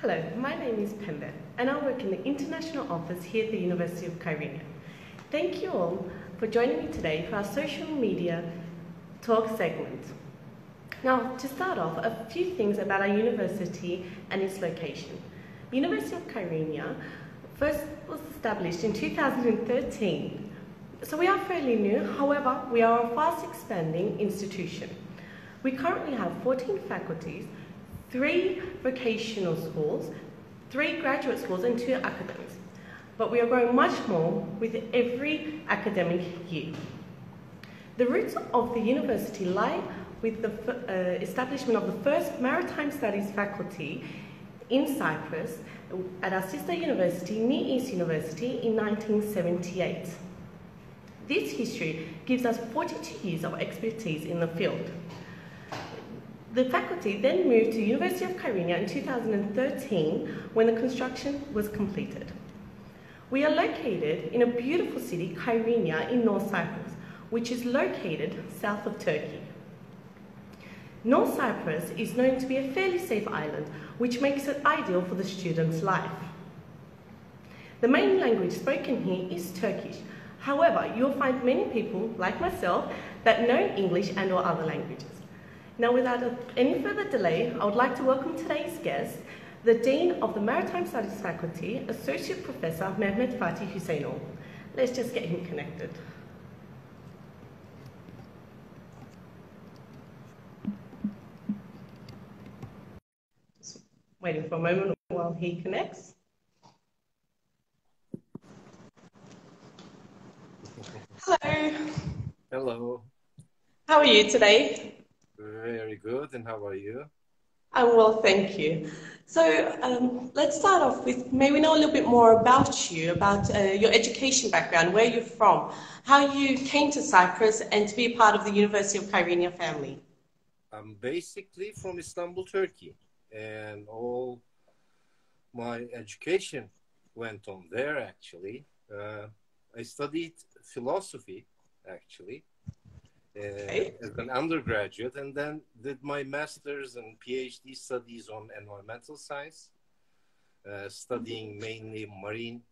Hello, my name is Pembe and I work in the International Office here at the University of Girne. Thank you all for joining me today for our social media talk segment. Now, to start off, a few things about our university and its location. The University of Girne first was established in 2013, so we are fairly new. However, we are a fast expanding institution. We currently have 14 faculties, 3 vocational schools, 3 graduate schools and 2 academics. But we are growing much more with every academic year. The roots of the university lie with the establishment of the first Maritime Studies faculty in Cyprus at our sister university, Near East University, in 1978. This history gives us 42 years of expertise in the field. The faculty then moved to University of Girne in 2013 when the construction was completed. We are located in a beautiful city, Girne, in North Cyprus, which is located south of Turkey. North Cyprus is known to be a fairly safe island, which makes it ideal for the student's life. The main language spoken here is Turkish. However, you'll find many people, like myself, that know English and or other languages. Now, without any further delay, I would like to welcome today's guest, the Dean of the Maritime Studies Faculty, Associate Professor Fatih Hüseyinoğlu. Let's just get him connected. Just waiting for a moment while he connects. Hello. Hello. How are you today? Very good, and how are you? I'm well, thank you. So let's start off with, may we know a little bit more about you, about your education background, where you're from, how you came to Cyprus and to be a part of the University of Girne family. I'm basically from Istanbul, Turkey, and all my education went on there, actually. I studied philosophy, actually. As an undergraduate, and then did my master's and PhD studies on environmental science, studying mainly marine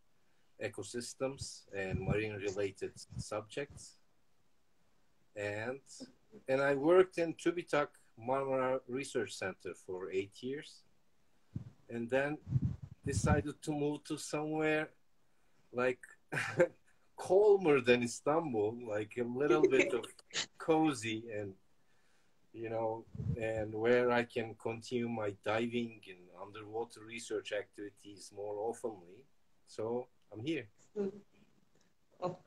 ecosystems and marine related subjects. And I worked in TÜBİTAK Marmara Research Center for 8 years, and then decided to move to somewhere like calmer than Istanbul, like a little bit of cozy, and and where I can continue my diving and underwater research activities more oftenly. So I'm here. Oh,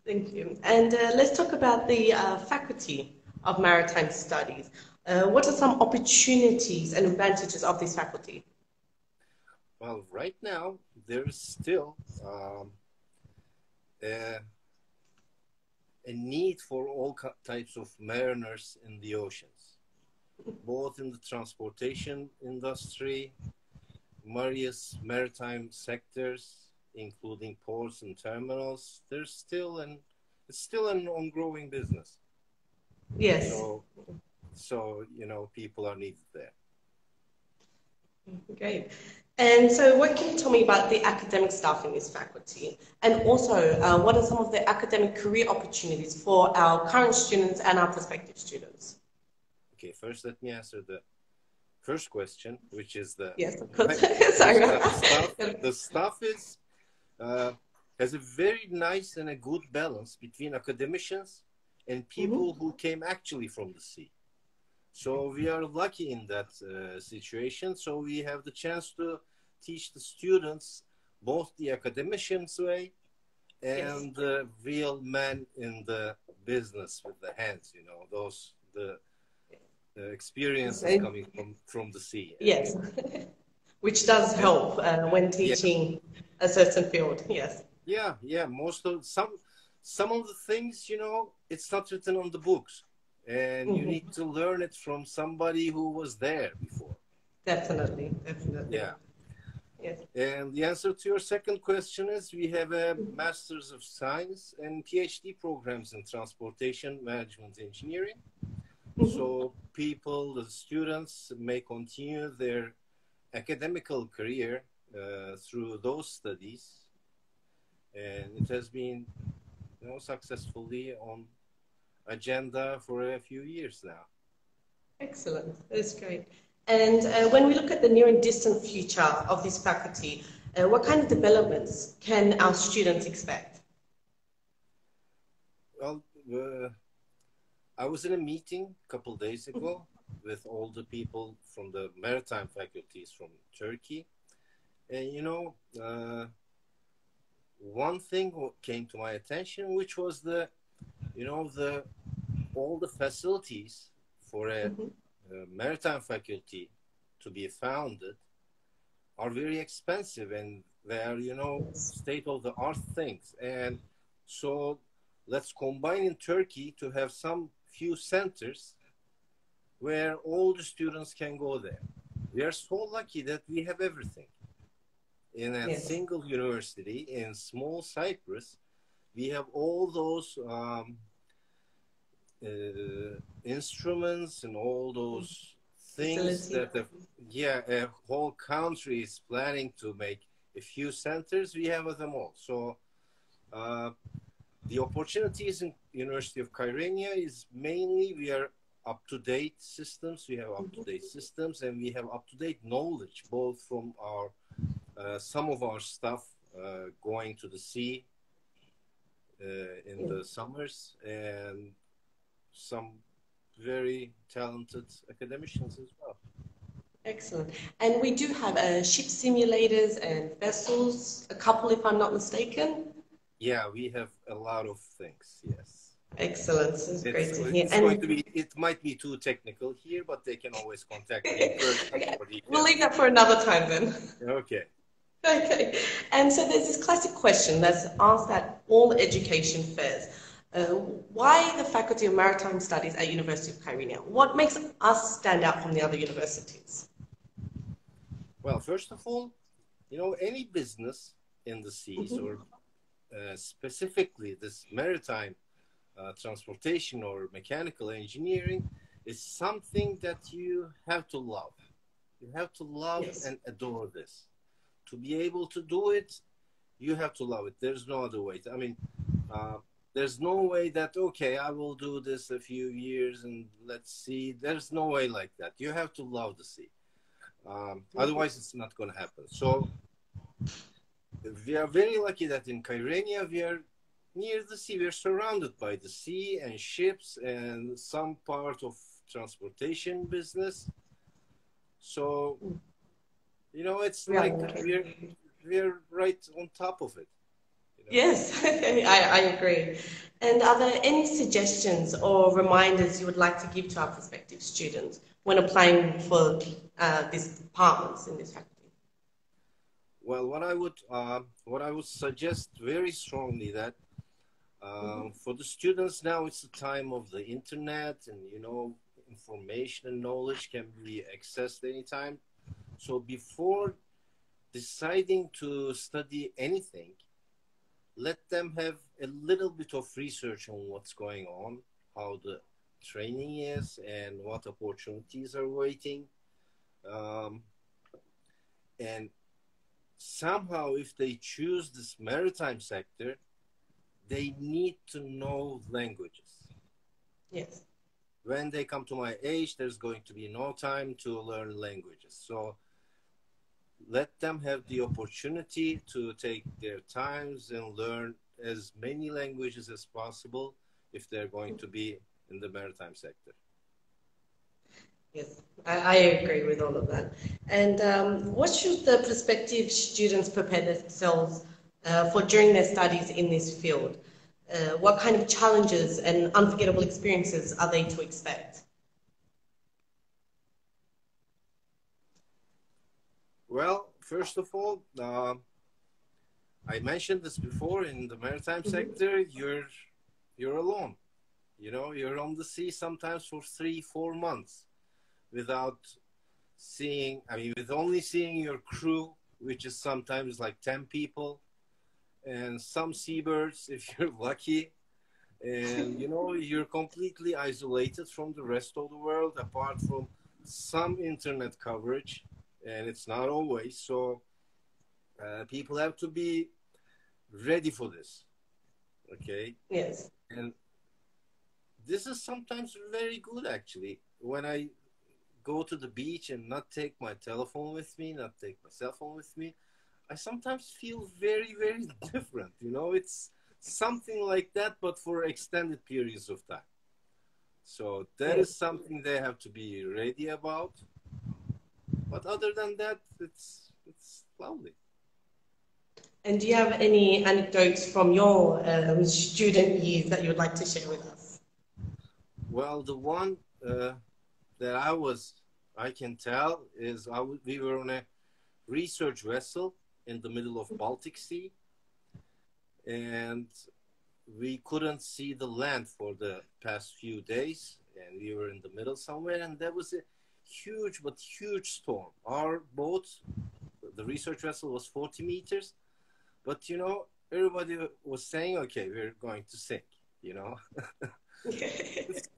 thank you. And let's talk about the Faculty of Maritime Studies. What are some opportunities and advantages of this faculty? Well, right now there is still a need for all types of mariners in the oceans, both in the transportation industry, various maritime sectors, including ports and terminals. It's still an ongoing business. Yes. So people are needed there. Great. And so what can you tell me about the academic staff in this faculty? And also, what are some of the academic career opportunities for our current students and our prospective students? Okay, first let me answer the first question, which is the... Yes, of course. Sorry. The staff has a very nice and a good balance between academicians and people who came actually from the sea. So we are lucky in that situation. So we have the chance to teach the students both the academician's way and the real men in the business with the hands, the experiences coming from the sea. Yes, which does help when teaching a certain field, yes. Yeah, some of the things, it's not written on the books. And you need to learn it from somebody who was there before. Definitely. Yeah. Yes. And the answer to your second question is we have a Master's of Science and PhD programs in Transportation Management Engineering. So the students may continue their academical career through those studies, and it has been, successfully on agenda for a few years now. Excellent, that's great. And when we look at the near and distant future of this faculty, what kind of developments can our students expect? Well, I was in a meeting a couple of days ago with all the people from the maritime faculties from Turkey. And, one thing came to my attention, which was all the facilities for a maritime faculty to be founded are very expensive, and they are, state-of-the-art things. And so let's combine in Turkey to have some few centers where all the students can go there. We are so lucky that we have everything. In a single university in small Cyprus, we have all those instruments and all those things that a whole country is planning to make a few centers. We have them all. So the opportunities in University of Kyrenia is mainly we are up-to-date systems. We have up-to-date systems, and we have up-to-date knowledge, both from our some of our staff going to the sea in the summers, and some very talented academicians as well. Excellent. And we do have ship simulators and vessels, a couple if I'm not mistaken. Yeah, we have a lot of things, yes. Excellent. This is great to hear. It might be too technical here, but they can always contact me first. Okay. We'll leave that for another time then. Okay. Okay. And so there's this classic question that's asked at all education fairs. Why the Faculty of Maritime Studies at University of Kyrenia? What makes us stand out from the other universities? Well, first of all, any business in the seas or specifically this maritime transportation or mechanical engineering is something that you have to love. You have to love and adore this. To be able to do it, you have to love it. There's no other way. I mean, there's no way that, okay, I will do this a few years and let's see. There's no way like that. You have to love the sea. Otherwise, it's not going to happen. So we are very lucky that in Kyrenia, we are near the sea. We are surrounded by the sea and ships and some part of transportation business. So, it's like we're right on top of it. Yes, I agree. And are there any suggestions or reminders you would like to give to our prospective students when applying for these departments in this faculty? Well, what I would suggest very strongly that for the students now, it's the time of the internet, and information and knowledge can be accessed anytime. So before deciding to study anything, let them have a little bit of research on what's going on, how the training is, and what opportunities are waiting. And somehow, if they choose this maritime sector, they need to know languages. Yes. When they come to my age, there's going to be no time to learn languages. So let them have the opportunity to take their times and learn as many languages as possible if they're going to be in the maritime sector. Yes, I agree with all of that. And what should the prospective students prepare themselves for during their studies in this field? What kind of challenges and unforgettable experiences are they to expect? Well, first of all, I mentioned this before, in the maritime sector, you're alone. You're on the sea sometimes for 3-4 months without seeing, with only seeing your crew, which is sometimes like 10 people, and some seabirds if you're lucky. And, you're completely isolated from the rest of the world, apart from some internet coverage and it's not always. So people have to be ready for this. Okay. Yes. And this is sometimes very good, actually. When I go to the beach and not take my telephone with me, not take my cell phone with me, I sometimes feel very, very different. You know, it's something like that, but for extended periods of time. So that is something they have to be ready about. But other than that, it's lovely. And do you have any anecdotes from your student years that you would like to share with us? Well, the one that I can tell is we were on a research vessel in the middle of Baltic Sea, and we couldn't see the land for the past few days, and we were in the middle somewhere, and there was a huge storm. Our boat, the research vessel, was 40 meters, but you know, everybody was saying, okay, we're going to sink, you know.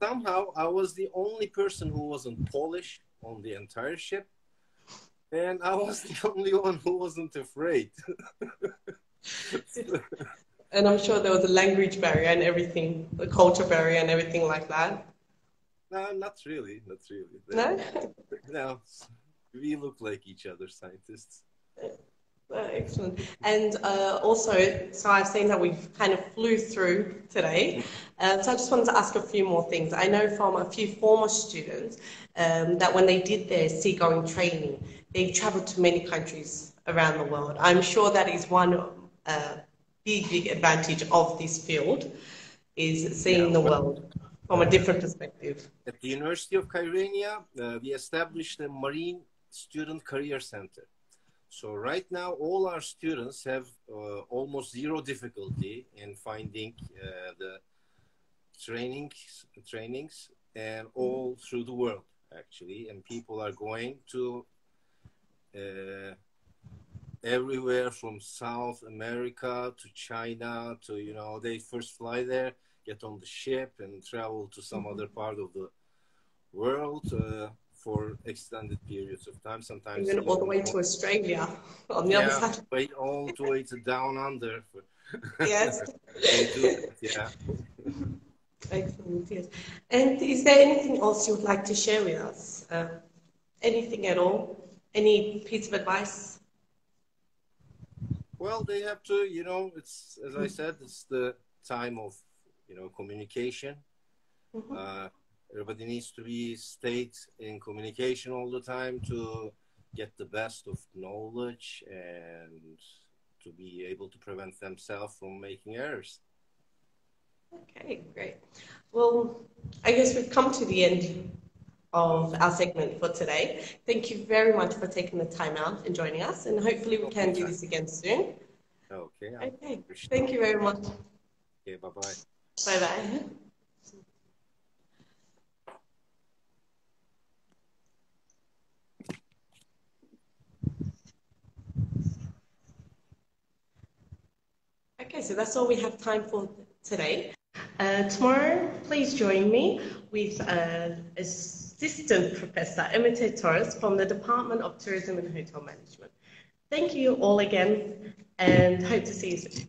Somehow I was the only person who wasn't Polish on the entire ship, and I was the only one who wasn't afraid. And I'm sure there was a language barrier and everything, the culture barrier and everything like that. No, not really. No? No, we look like each other, scientists. Excellent. And also, so I've seen that we've kind of flew through today. So I just wanted to ask a few more things. I know from a few former students that when they did their seagoing training, they traveled to many countries around the world. I'm sure that is one big advantage of this field, is seeing the world from a different perspective. At the University of Girne, we established a Marine Student Career Center. So right now, all our students have almost zero difficulty in finding the trainings and all through the world, actually. And people are going to everywhere from South America to China to, you know, they first fly there, get on the ship and travel to some other part of the world for extended periods of time. Sometimes even all the way to Australia on the other side. Wait all the way to down under. Yes. They do it, yeah. Excellent, yes. And is there anything else you would like to share with us? Anything at all? Any piece of advice? Well, they have to, you know, it's, as I said, it's the time of, you know, communication. Everybody needs to stay in communication all the time to get the best of knowledge and to be able to prevent themselves from making errors. Okay, great. Well, I guess we've come to the end of our segment for today. Thank you very much for taking the time out and joining us, and hopefully we can do this again soon. Okay. Okay. Thank you very much. Okay, bye-bye. Bye-bye. Okay, so that's all we have time for today. Tomorrow, please join me with Assistant Professor Emite Torres from the Department of Tourism and Hotel Management. Thank you all again, and hope to see you soon.